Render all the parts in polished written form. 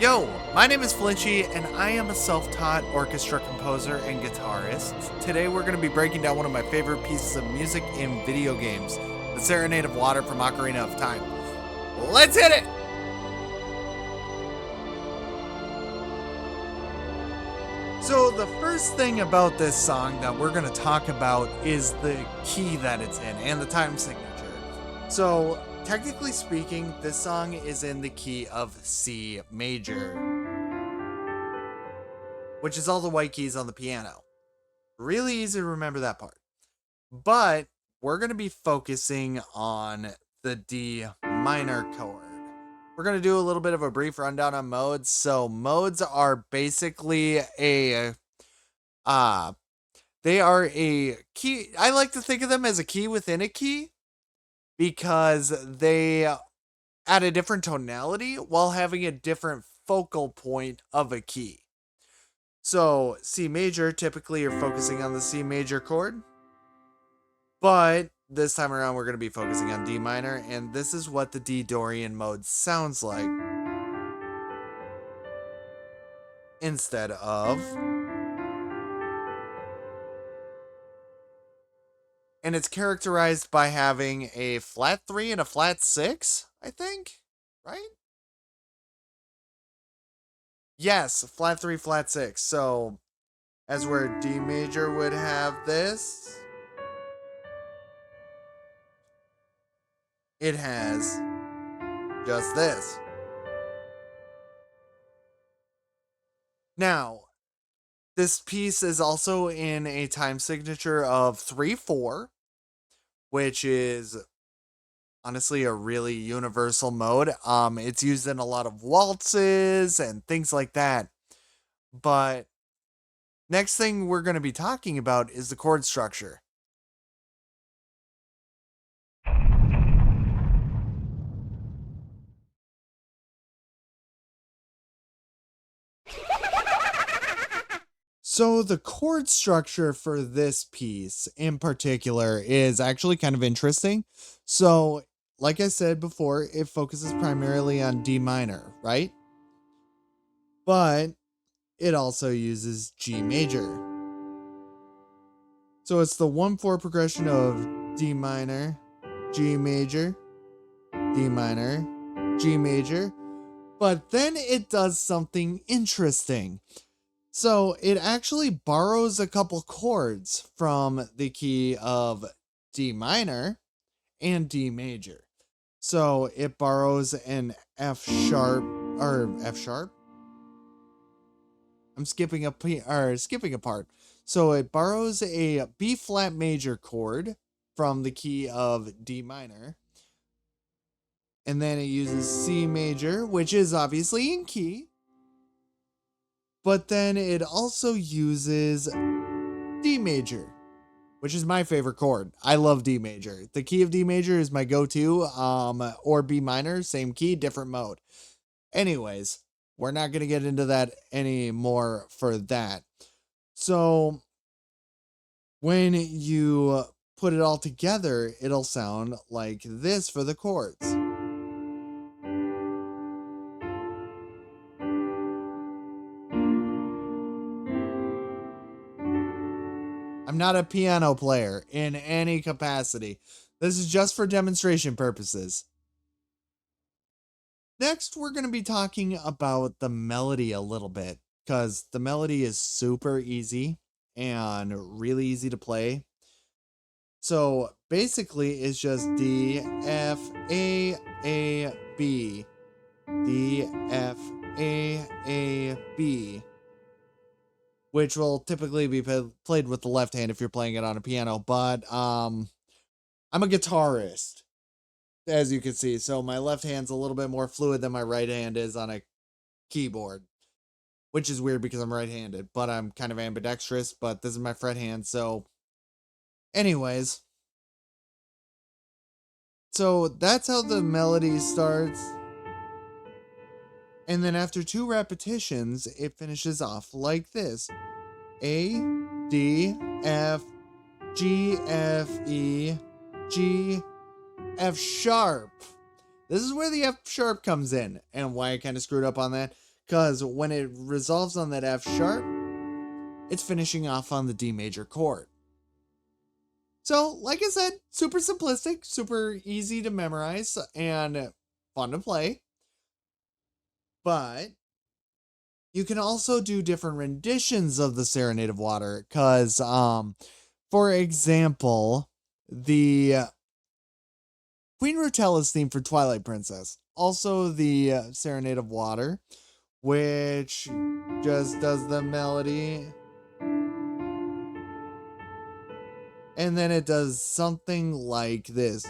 Yo, my name is Flinchy, and I am a self-taught orchestra composer and guitarist. Today we're going to be breaking down one of my favorite pieces of music in video games, the Serenade of Water from Ocarina of Time. Let's hit it! So the first thing about this song that we're going to talk about is the key that it's in and the time signature. So technically speaking, this song is in the key of C major, which is all the white keys on the piano. Really easy to remember that part. But we're going to be focusing on the D minor chord. We're going to do a little bit of a brief rundown on modes. So modes are basically they are a key. I like to think of them as a key within a key because they add a different tonality while having a different focal point of a key. So C major, typically you're focusing on the C major chord, but this time around we're going to be focusing on D minor, and this is what the D Dorian mode sounds like instead of, and it's characterized by having a flat 3 and a flat 6, I think, right? Yes, flat 3, flat 6. So as where D major would have this, it has just this. Now, this piece is also in a time signature of 3/4, which is honestly a really universal mode. It's used in a lot of waltzes and things like that. But next thing we're going to be talking about is the chord structure. So the chord structure for this piece in particular is actually kind of interesting. So, like I said before, it focuses primarily on D minor, right? But it also uses G major. So it's the 1/4 progression of D minor, G major, D minor, G major. But then it does something interesting. So it actually borrows a couple chords from the key of D minor and D major. So it borrows an F sharp or F sharp. I'm skipping a part. So it borrows a B flat major chord from the key of D minor. And then it uses C major, which is obviously in key. But then it also uses D major, which is my favorite chord. I love D major. The key of D major is my go-to, or B minor, same key, different mode. Anyways, we're not going to get into that anymore for that. So when you put it all together, it'll sound like this for the chords. I'm not a piano player in any capacity. This is just for demonstration purposes. Next, we're going to be talking about the melody a little bit, because the melody is super easy and really easy to play. So basically, it's just D, F, A, B, D, F, A, B, which will typically be played with the left hand if you're playing it on a piano. But I'm a guitarist, as you can see, so my left hand's a little bit more fluid than my right hand is on a keyboard, which is weird because I'm right-handed, but I'm kind of ambidextrous. But this is my fret hand. So anyways, so that's how the melody starts, and then after 2 repetitions it finishes off like this: A, D, F, G, F, E, G, F sharp. This is where the F sharp comes in, and why I kind of screwed up on that, because when it resolves on that F sharp, it's finishing off on the D major chord. So, like I said, super simplistic, super easy to memorize, and fun to play. But you can also do different renditions of the Serenade of Water, because, for example, the Queen Rutella's theme for Twilight Princess, also the Serenade of Water, which just does the melody, and then it does something like this.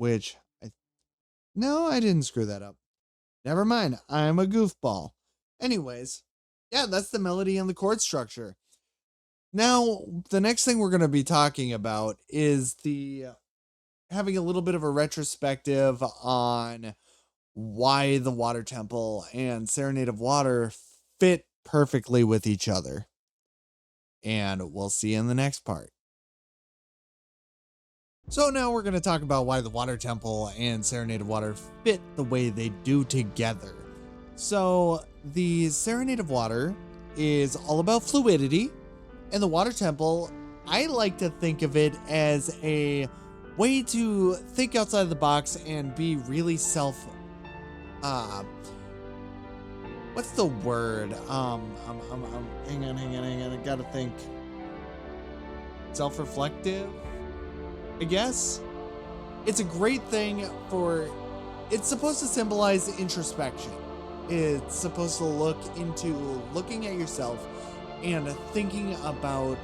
Which, no, I didn't screw that up. Never mind, I'm a goofball. Anyways, yeah, that's the melody and the chord structure. Now, the next thing we're going to be talking about is the having a little bit of a retrospective on why the Water Temple and Serenade of Water fit perfectly with each other. And we'll see you in the next part. So now we're going to talk about why the Water Temple and Serenade of Water fit the way they do together. So the Serenade of Water is all about fluidity, and the Water Temple, I like to think of it as a way to think outside the box and be really what's the word? Hang on, I gotta think. Self-reflective, I guess. It's a great thing for, it's supposed to symbolize introspection. It's supposed to looking at yourself and thinking about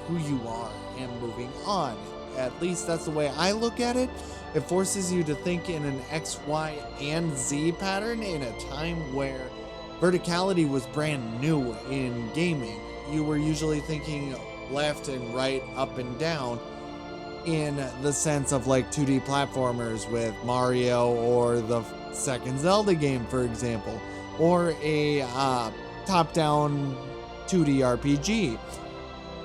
who you are and moving on. At least that's the way I look at it. It forces you to think in an X, Y, and Z pattern in a time where verticality was brand new in gaming. You were usually thinking left and right, up and down, in the sense of like 2D platformers with Mario or the second Zelda game, for example, or a top-down 2D RPG.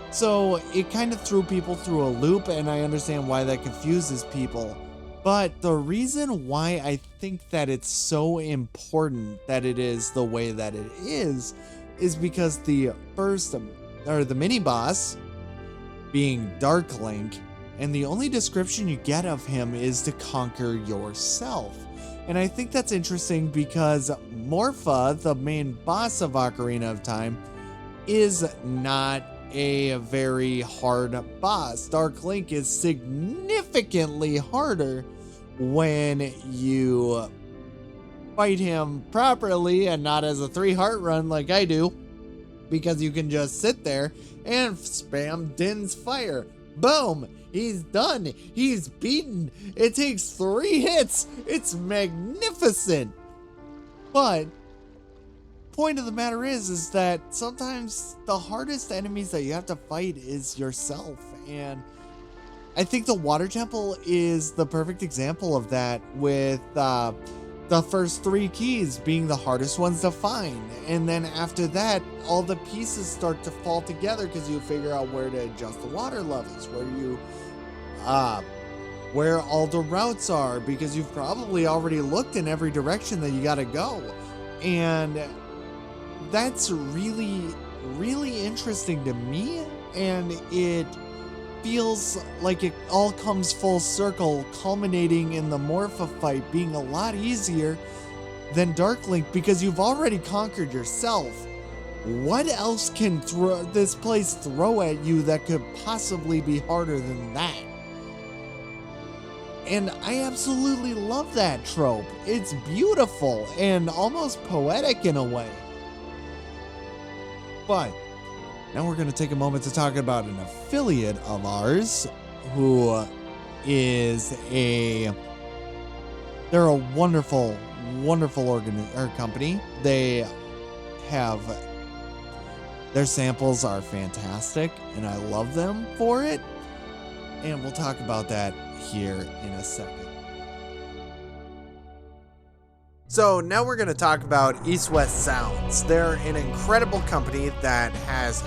So it kind of threw people through a loop, and I understand why that confuses people. But the reason why I think that it's so important that it is the way that it is because the mini boss being Dark Link, and the only description you get of him is to conquer yourself. And I think that's interesting because Morpha, the main boss of Ocarina of Time, is not a very hard boss. Dark Link is significantly harder when you fight him properly and not as a 3-heart run like I do, because you can just sit there and spam Din's Fire. Boom! He's done. He's beaten. It takes 3 hits. It's magnificent. But point of the matter is that sometimes the hardest enemies that you have to fight is yourself, and I think the Water Temple is the perfect example of that, with the first 3 keys being the hardest ones to find, and then after that all the pieces start to fall together because you figure out where to adjust the water levels, where all the routes are, because you've probably already looked in every direction that you gotta go. And that's really, really interesting to me, and it feels like it all comes full circle, culminating in the Morpha fight being a lot easier than Dark Link because you've already conquered yourself. What else can this place throw at you that could possibly be harder than that? And I absolutely love that trope. It's beautiful and almost poetic in a way. But now we're going to take a moment to talk about an affiliate of ours who is they're a wonderful, wonderful company. They have Their samples are fantastic, and I love them for it. And we'll talk about that here in a second. So now we're going to talk about East West Sounds. They're an incredible company that has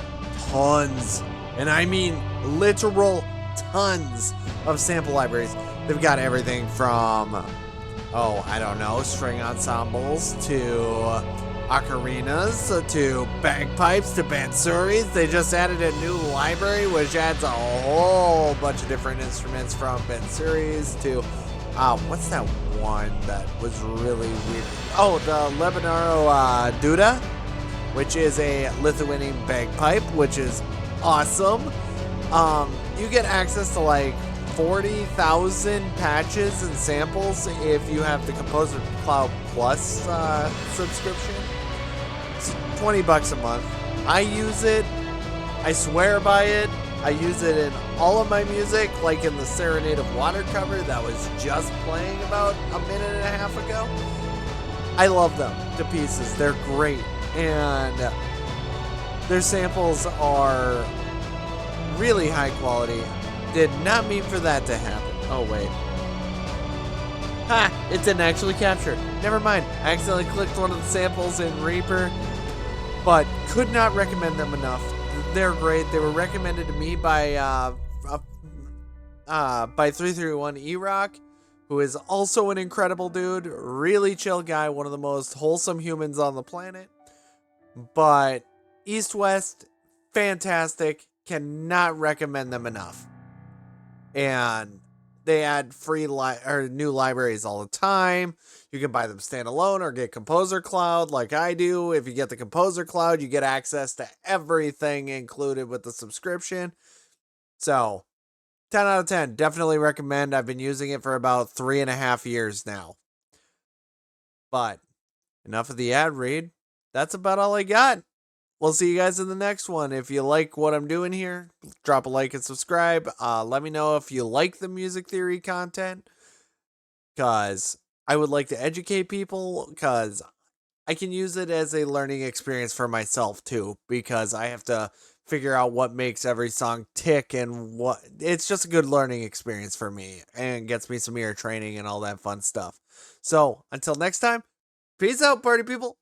tons, and I mean literal tons of sample libraries. They've got everything from, I don't know, string ensembles to ocarinas to bagpipes to bansuris. They just added a new library which adds a whole bunch of different instruments from bansuris to what's that one that was really weird? Oh, the Lebanaro Duda, which is a Lithuanian bagpipe, which is awesome. You get access to like 40,000 patches and samples if you have the Composer Cloud Plus subscription. It's $20 a month. I use it. I swear by it. I use it in all of my music, like in the Serenade of Water cover that was just playing about a minute and a half ago. I love them to pieces. They're great. And their samples are really high quality. Did not mean for that to happen. Oh, wait. Ha! It didn't actually capture. Never mind. I accidentally clicked one of the samples in Reaper, but could not recommend them enough. They're great. They were recommended to me by 331 E-Rock, who is also an incredible dude. Really chill guy. One of the most wholesome humans on the planet. But East West, fantastic. Cannot recommend them enough. And they add free new libraries all the time. You can buy them standalone or get Composer Cloud like I do. If you get the Composer Cloud, you get access to everything included with the subscription. So 10 out of 10, definitely recommend. I've been using it for about 3.5 years now. But enough of the ad read. That's about all I got. We'll see you guys in the next one. If you like what I'm doing here, drop a like and subscribe. Let me know if you like the music theory content, because I would like to educate people, because I can use it as a learning experience for myself too, because I have to figure out what makes every song tick, and what it's just a good learning experience for me and gets me some ear training and all that fun stuff. So until next time, peace out, party people.